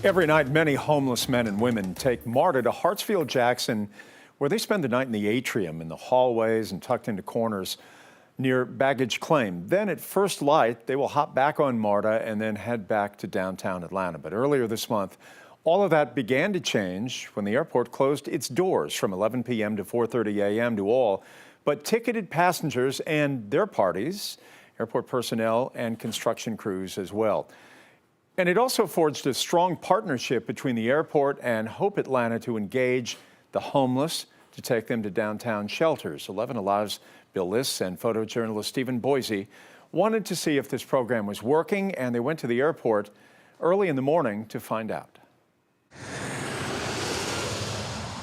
Every night, many homeless men and women take MARTA to Hartsfield-Jackson, where they spend the night in the atrium, in the hallways, and tucked into corners near baggage claim. Then at first light, they will hop back on MARTA and then head back to downtown Atlanta. But earlier this month, all of that began to change when the airport closed its doors from 11 p.m. to 4:30 a.m. to all but ticketed passengers and their parties, airport personnel, and construction crews as well. And it also forged a strong partnership between the airport and Hope Atlanta to engage the homeless, to take them to downtown shelters. 11 Alive's Bill Liss and photojournalist Stephen Boise wanted to see if this program was working, and they went to the airport early in the morning to find out.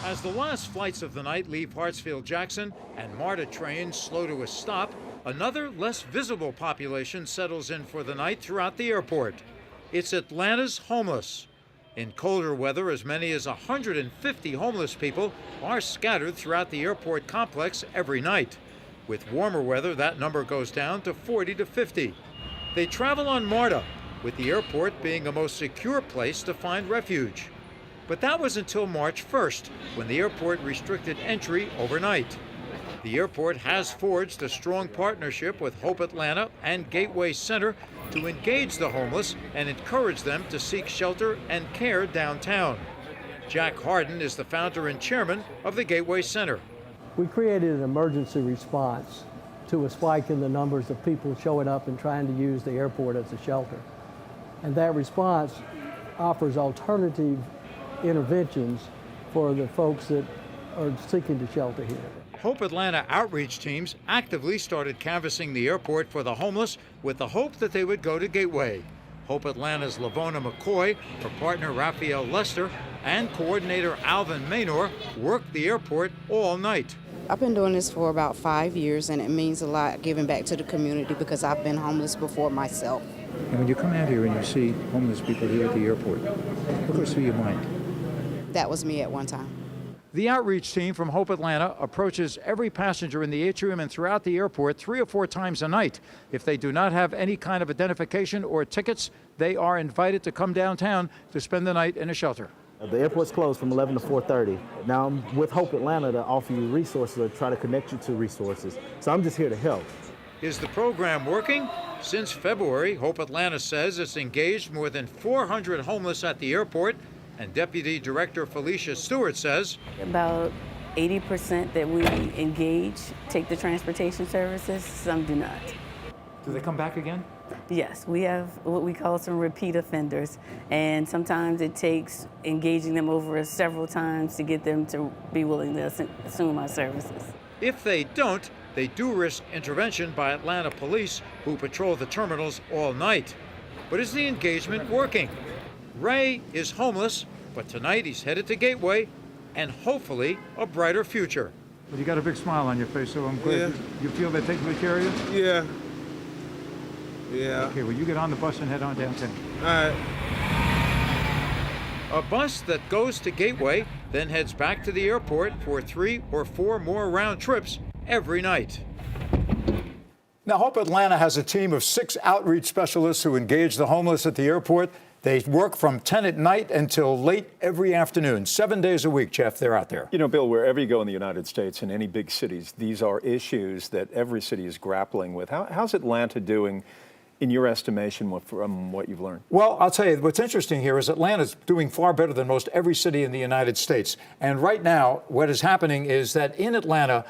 As the last flights of the night leave Hartsfield-Jackson and MARTA trains slow to a stop, another less visible population settles in for the night throughout the airport. It's Atlanta's homeless. In colder weather, as many as 150 homeless people are scattered throughout the airport complex every night. With warmer weather, that number goes down to 40 to 50. They travel on MARTA, with the airport being a most secure place to find refuge. But that was until March 1st, when the airport restricted entry overnight. The airport has forged a strong partnership with Hope Atlanta and Gateway Center to engage the homeless and encourage them to seek shelter and care downtown. Jack Harden is the founder and chairman of the Gateway Center. We created an emergency response to a spike in the numbers of people showing up and trying to use the airport as a shelter. And that response offers alternative interventions for the folks that are seeking to shelter here. Hope Atlanta outreach teams actively started canvassing the airport for the homeless with the hope that they would go to Gateway. Hope Atlanta's Lavona McCoy, her partner Raphael Lester, and coordinator Alvin Maynor worked the airport all night. I've been doing this for about 5 years, and it means a lot giving back to the community because I've been homeless before myself. And when you come out here and you see homeless people here at the airport, what goes through your mind? That was me at one time. The outreach team from Hope Atlanta approaches every passenger in the atrium and throughout the airport 3 or 4 times a night. If they do not have any kind of identification or tickets, they are invited to come downtown to spend the night in a shelter. The airport's closed from 11 to 4:30. Now I'm with Hope Atlanta to offer you resources or try to connect you to resources. So I'm just here to help. Is the program working? Since February, Hope Atlanta says it's engaged more than 400 homeless at the airport, and Deputy Director Felicia Stewart says about 80% that we engage take the transportation services, some do not. Do they come back again? Yes, we have what we call some repeat offenders, and sometimes it takes engaging them over several times to get them to be willing to assume our services. If they don't, they do risk intervention by Atlanta police, who patrol the terminals all night. But is the engagement working? Ray is homeless, but tonight he's headed to Gateway and hopefully a brighter future. Well, you got a big smile on your face, so I'm glad you feel they're taking good care of you? Yeah. Yeah. Okay, well, you get on the bus and head on downtown. All right. A bus that goes to Gateway then heads back to the airport for 3 or 4 more round trips every night. Now, Hope Atlanta has a team of 6 outreach specialists who engage the homeless at the airport. They work from 10 at night until late every afternoon, 7 days a week, Jeff. They're out there. You know, Bill, wherever you go in the United States, in any big cities, these are issues that every city is grappling with. How's Atlanta doing, in your estimation, from what you've learned? Well, I'll tell you, what's interesting here is Atlanta's doing far better than most every city in the United States. And right now, what is happening is that in Atlanta,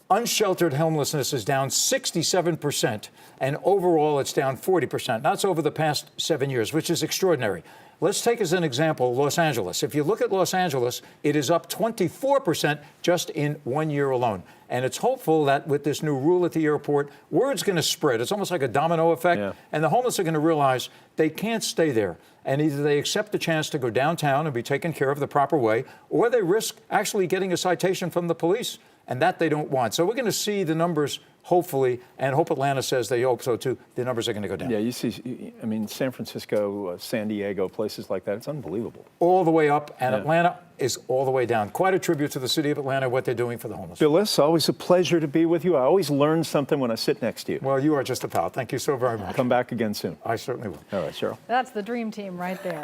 unsheltered homelessness is down 67%, and overall it's down 40%. That's over the past 7 years, which is extraordinary. Let's take as an example Los Angeles. If you look at Los Angeles, it is up 24% just in 1 year alone. And it's hopeful that with this new rule at the airport, word's going to spread. It's almost like a domino effect. And the homeless are going to realize they can't stay there. And either they accept the chance to go downtown and be taken care of the proper way, or they risk actually getting a citation from the police. And that they don't want. So we're going to see the numbers, hopefully, and Hope Atlanta says they hope so too, the numbers are going to go down. Yeah, you see, I mean, San Francisco, San Diego, places like that, it's unbelievable. All the way up, and Atlanta is all the way down. Quite a tribute to the city of Atlanta, what they're doing for the homeless. Bill Liss, always a pleasure to be with you. I always learn something when I sit next to you. Well, you are just a pal. Thank you so very much. Come back again soon. I certainly will. All right, Cheryl. That's the dream team right there.